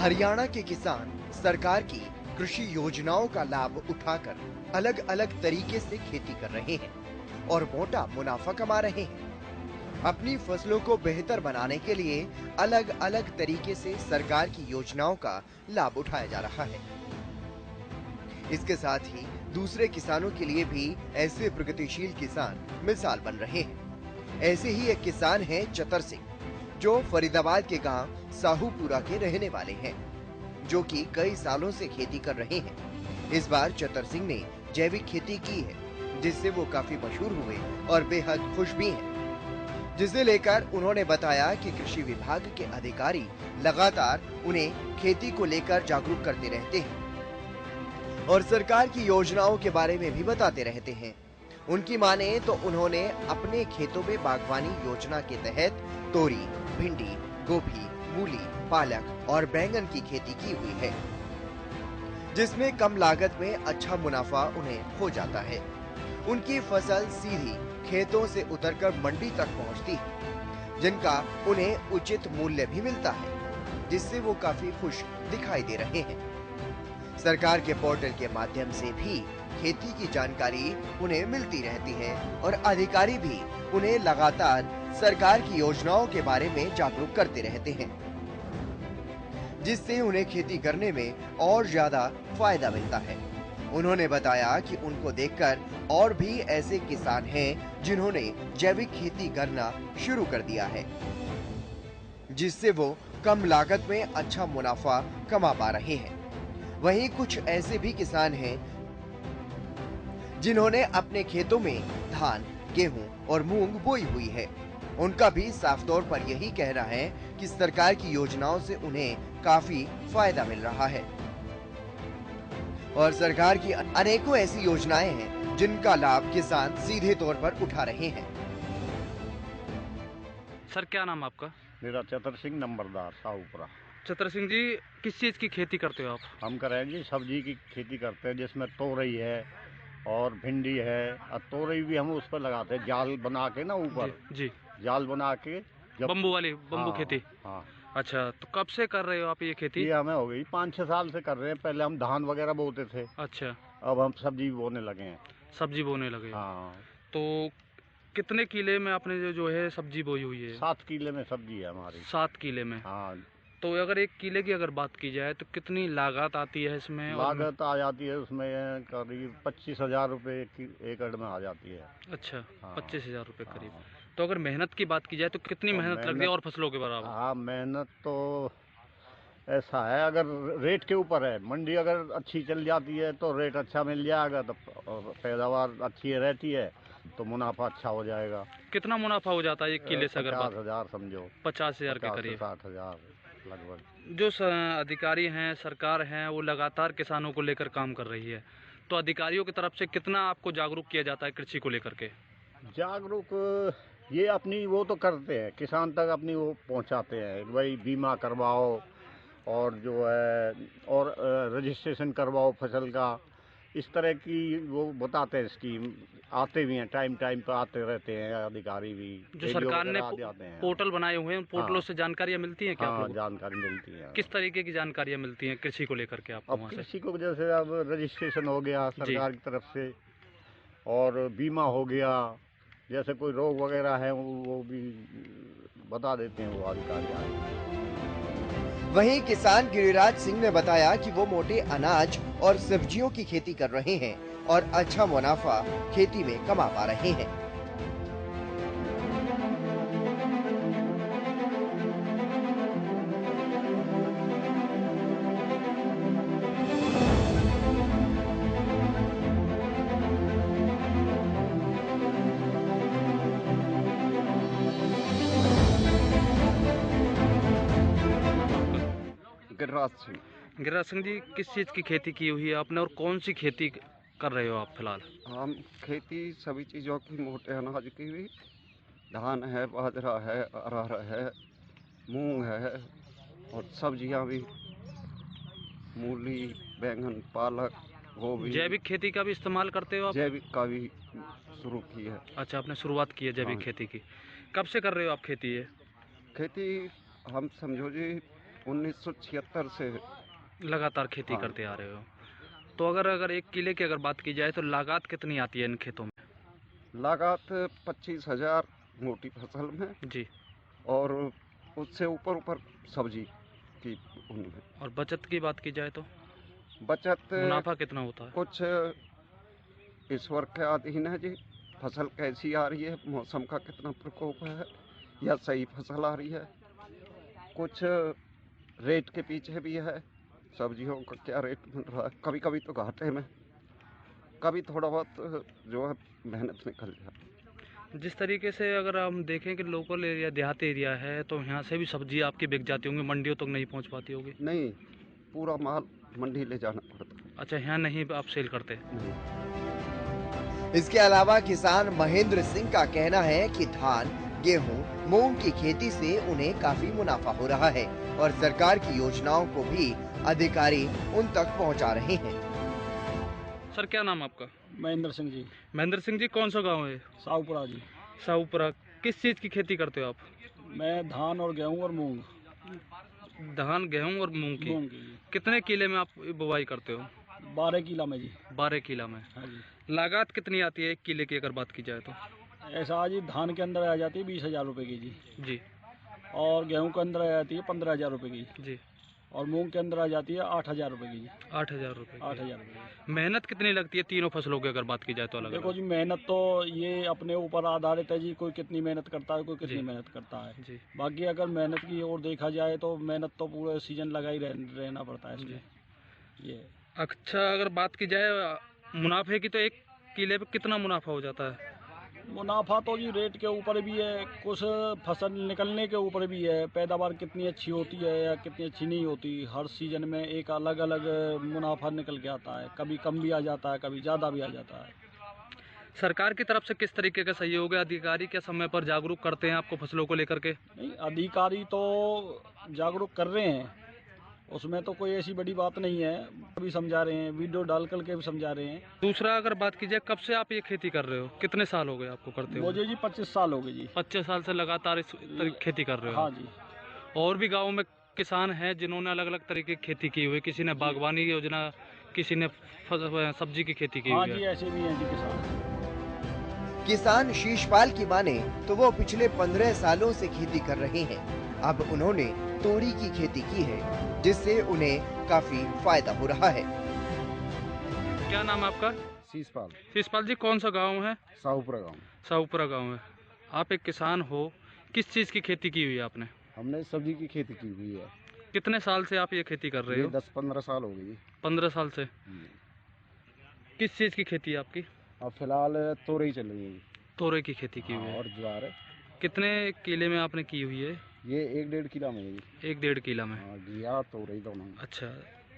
हरियाणा के किसान सरकार की कृषि योजनाओं का लाभ उठाकर अलग अलग तरीके से खेती कर रहे हैं और मोटा मुनाफा कमा रहे हैं। अपनी फसलों को बेहतर बनाने के लिए अलग अलग तरीके से सरकार की योजनाओं का लाभ उठाया जा रहा है। इसके साथ ही दूसरे किसानों के लिए भी ऐसे प्रगतिशील किसान मिसाल बन रहे हैं। ऐसे ही एक किसान हैं चतर सिंह, जो फरीदाबाद के गांव साहूपुरा के रहने वाले हैं, जो कि कई सालों से खेती कर रहे हैं। इस बार चतर सिंह ने जैविक खेती की है, जिससे वो काफी मशहूर हुए और बेहद खुश भी हैं। जिसे लेकर उन्होंने बताया कि कृषि विभाग के अधिकारी लगातार उन्हें खेती को लेकर जागरूक करते रहते हैं और सरकार की योजनाओं के बारे में भी बताते रहते हैं। उनकी माने तो उन्होंने अपने खेतों में बागवानी योजना के तहत तोरी, भिंडी, गोभी, मूली, पालक और बैंगन की खेती की हुई है, जिसमें कम लागत में अच्छा मुनाफा उन्हें हो जाता है। उनकी फसल सीधी खेतों से उतरकर मंडी तक पहुंचती है, जिनका उन्हें उचित मूल्य भी मिलता है, जिससे वो काफी खुश दिखाई दे रहे हैं। सरकार के पोर्टल के माध्यम से भी खेती की जानकारी उन्हें मिलती रहती है और अधिकारी भी उन्हें लगातार सरकार की योजनाओं के बारे में जागरूक करते रहते हैं, जिससे उन्हें खेती करने में और ज्यादा फायदा मिलता है। उन्होंने बताया कि उनको देखकर और भी ऐसे किसान हैं जिन्होंने जैविक खेती करना शुरू कर दिया है, जिससे वो कम लागत में अच्छा मुनाफा कमा पा रहे हैं। वहीं कुछ ऐसे भी किसान हैं जिन्होंने अपने खेतों में धान, गेहूं और मूंग बोई हुई है। उनका भी साफ तौर पर यही कहना है कि सरकार की योजनाओं से उन्हें काफी फायदा मिल रहा है और सरकार की अनेकों ऐसी योजनाएं हैं जिनका लाभ किसान सीधे तौर पर उठा रहे हैं। सर, क्या नाम आपका? मेरा चतर सिंह नंबरदार साहूपुरा। चतर सिंह जी, किस चीज़ की खेती करते हो आप? हम करें जी सब्जी की खेती करते हैं, जिसमें तोरई है और भिंडी है। और तोरई भी हम उस पर लगाते हैं, जाल बना के ना ऊपर जी जाल बना के। बम्बू खेती। हाँ। अच्छा, तो कब से कर रहे हो आप ये खेती? ये हमें हो गई 5-6 साल से कर रहे हैं। पहले हम धान वगैरह बोते थे। अच्छा, अब हम सब्जी बोने लगे हैं। सब्जी बोने लगे। हाँ। तो कितने किले में आपने जो है सब्जी बोई हुई है? 7 किले में सब्जी है हमारी। 7 किले में? हाँ। तो अगर 1 किले की अगर बात की जाए तो कितनी लागत आती है इसमें? लागत आ जाती है उसमें करीब 25,000 रुपये एकड़ में आ जाती है। अच्छा, हाँ। 25,000 रुपये करीब। हाँ। तो अगर मेहनत की बात की जाए तो कितनी तो मेहनत लगती है और फसलों के बराबर? हाँ, मेहनत तो ऐसा है, अगर रेट के ऊपर है। मंडी अगर अच्छी चल जाती है तो रेट अच्छा मिल जाएगा, तो पैदावार अच्छी रहती है तो मुनाफा अच्छा हो जाएगा। कितना मुनाफा हो जाता है 1 किले से? अगर 50,000 समझो। 50,000 के करीब। 60,000 लगभग। जो अधिकारी हैं, सरकार हैं, वो लगातार किसानों को लेकर काम कर रही है, तो अधिकारियों की तरफ से कितना आपको जागरूक किया जाता है कृषि को लेकर के? जागरूक ये अपनी वो तो करते हैं, किसान तक अपनी वो पहुंचाते हैं, वही बीमा करवाओ और जो है और रजिस्ट्रेशन करवाओ फसल का। इस तरह की वो बताते हैं स्कीम। आते भी हैं, टाइम पर आते रहते हैं अधिकारी भी। जो सरकार ने पोर्टल बनाए हुए हैं, उन पोर्टलों से जानकारियाँ मिलती हैं क्या? हाँ, जानकारी मिलती है। किस तरीके की जानकारियाँ मिलती हैं कृषि को लेकर के आपको? अब कृषि को जैसे अब रजिस्ट्रेशन हो गया सरकार की तरफ से, और बीमा हो गया, जैसे कोई रोग वगैरह है वो भी बता देते हैं वो अधिकारी। वहीं किसान गिरिराज सिंह ने बताया कि वो मोटे अनाज और सब्जियों की खेती कर रहे हैं और अच्छा मुनाफा खेती में कमा पा रहे हैं। गिरिराज सिंह जी, किस चीज़ की खेती की हुई है आपने और कौन सी खेती कर रहे हो आप फिलहाल? हम खेती सभी चीज़ों की, मोटे अनाज की भी, धान है, बाजरा है, अरहर है, मूंग है और सब्जियां भी, मूली, बैंगन, पालक, गोभी। जैविक खेती का भी इस्तेमाल करते हो आप? जैविक का भी शुरू की है। अच्छा, आपने शुरुआत की है जैविक खेती की। कब से कर रहे हो आप खेती? ये खेती हम समझो जी 1976 से। लगातार खेती हाँ। करते आ रहे हो। तो अगर एक किले की अगर बात की जाए तो लागत कितनी आती है इन खेतों में? लागत 25,000 मोटी फसल में जी। और उससे ऊपर सब्जी की उनमें। और बचत की बात की जाए तो बचत मुनाफा कितना होता है? कुछ ईश्वर के अधीन है जी। फसल कैसी आ रही है, मौसम का कितना प्रकोप है, या सही फसल आ रही है। कुछ रेट के पीछे भी है, सब्जियों का क्या रेट मिल रहा है। कभी कभी तो घाटे में, कभी थोड़ा बहुत जो है मेहनत निकल जाती। जिस तरीके से अगर हम देखें कि लोकल एरिया देहाती एरिया है तो यहाँ से भी सब्जी आपकी बिक जाती होंगी, मंडियों तक नहीं पहुँच पाती होगी? नहीं, पूरा माल मंडी ले जाना पड़ता है। अच्छा, यहाँ नहीं आप सेल करते? नहीं। इसके अलावा किसान महेंद्र सिंह का कहना है कि धान, गेहूं, मूंग की खेती से उन्हें काफी मुनाफा हो रहा है और सरकार की योजनाओं को भी अधिकारी उन तक पहुंचा रहे हैं। सर, क्या नाम आपका? महेंद्र सिंह जी। महेंद्र सिंह जी, कौन सा गांव है? साहूपुरा जी। साहूपुरा। किस चीज़ की खेती करते हो आप? मैं धान और गेहूं और मूंग। धान, गेहूं और मूंग की। कितने किले में आप बुवाई करते हो? 12 किला में जी। 12 किला में। हाँ जी। लागत कितनी आती है एक किले की अगर बात की जाए तो? ऐसा जी, धान के अंदर आ जाती है 20,000 रुपये की जी। जी। और गेहूं के अंदर आ जाती है 15,000 रुपये की जी। और मूंग के अंदर आ जाती है 8,000 रुपये की जी। 8,000 रुपये? 8,000 रुपये। मेहनत कितनी लगती है तीनों फसलों की अगर बात की जाए तो? अलग देखो जी, मेहनत तो ये अपने ऊपर आधारित है जी। कोई कितनी मेहनत करता है, कोई कितनी मेहनत करता है जी। बाकी अगर मेहनत की ओर देखा जाए तो मेहनत तो पूरे सीजन लगा ही रहना पड़ता है इसमें ये। अच्छा, अगर बात की जाए मुनाफे की तो एक किले पे कितना मुनाफा हो जाता है? मुनाफा तो जी रेट के ऊपर भी है, कुछ फसल निकलने के ऊपर भी है। पैदावार कितनी अच्छी होती है या कितनी अच्छी नहीं होती, हर सीजन में एक अलग अलग मुनाफा निकल के आता है। कभी कम भी आ जाता है, कभी ज़्यादा भी आ जाता है। सरकार की तरफ से किस तरीके का सहयोग है? अधिकारी क्या समय पर जागरूक करते हैं आपको फसलों को लेकर के? नहीं, अधिकारी तो जागरूक कर रहे हैं, उसमें तो कोई ऐसी बड़ी बात नहीं है। अभी समझा रहे हैं, वीडियो डाल करके भी समझा रहे हैं। दूसरा, अगर बात की जाए कब से आप ये खेती कर रहे हो? कितने साल हो गए आपको करते हो? मुझे जी 25 साल हो गए जी। 25 साल से लगातार इस खेती कर रहे हो? हाँ जी। और भी गाँव में किसान हैं जिन्होंने अलग अलग तरीके की खेती की हुई है। किसी ने बागवानी योजना, किसी ने सब्जी की खेती की हाँ हुई है। जी, ऐसे भी हैं जी किसान। किसान शीशपाल की माने तो वो पिछले 15 सालों से खेती कर रहे हैं। अब उन्होंने तोरी की खेती की है जिससे उन्हें काफी फायदा हो रहा है। क्या नाम है आपका? शीशपाल। शीशपाल जी, कौन सा गांव है? साहूपुरा गाँव। साहूपुरा गांव है। आप एक किसान हो, किस चीज़ की खेती की हुई है आपने? हमने सब्जी की खेती की हुई है। कितने साल से आप ये खेती कर रहे हो? 10-15 साल हो गई। 15 साल से। किस चीज़ की खेती है आपकी? अब फिलहाल तोरई चल रही है। तोरई की खेती की हुई है। और ज्वार है। कितने किले में आपने की हुई है? ये 1-1.5 किला में है। 1-1.5 किला में। घिया तोरई दोनों। अच्छा,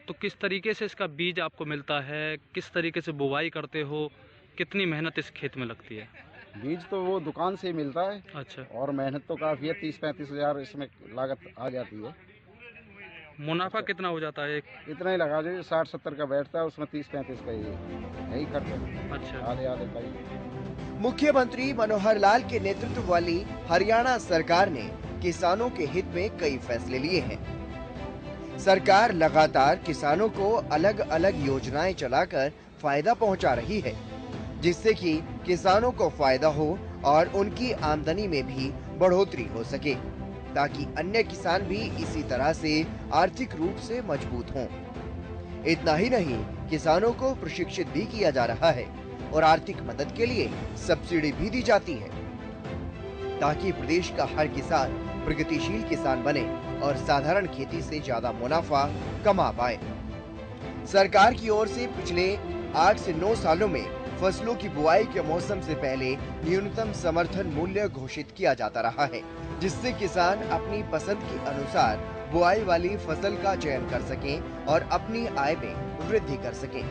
तो किस तरीके से इसका बीज आपको मिलता है? किस तरीके से बुवाई करते हो? कितनी मेहनत इस खेत में लगती है? बीज तो वो दुकान से ही मिलता है। अच्छा। और मेहनत तो काफ़ी है, 30-35 हज़ार इसमें लागत आ जाती है। मुनाफा कितना हो जाता है? इतना ही लगा दीजिए, 60-70 का बैठता है, उसमें 30-35 का यही खर्च। अच्छा। आधे का ही। मुख्यमंत्री मनोहर लाल के नेतृत्व वाली हरियाणा सरकार ने किसानों के हित में कई फैसले लिए हैं। सरकार लगातार किसानों को अलग अलग योजनाएं चलाकर फायदा पहुंचा रही है, जिससे कि किसानों को फायदा हो और उनकी आमदनी में भी बढ़ोतरी हो सके, ताकि अन्य किसान भी इसी तरह से आर्थिक रूप से मजबूत हों। इतना ही नहीं, किसानों को प्रशिक्षित भी किया जा रहा है और आर्थिक मदद के लिए सब्सिडी भी दी जाती है, ताकि प्रदेश का हर किसान प्रगतिशील किसान बने और साधारण खेती से ज्यादा मुनाफा कमा पाए। सरकार की ओर से पिछले 8 से 9 सालों में फसलों की बुआई के मौसम से पहले न्यूनतम समर्थन मूल्य घोषित किया जाता रहा है, जिससे किसान अपनी पसंद के अनुसार बुआई वाली फसल का चयन कर सकें और अपनी आय में वृद्धि कर सकें।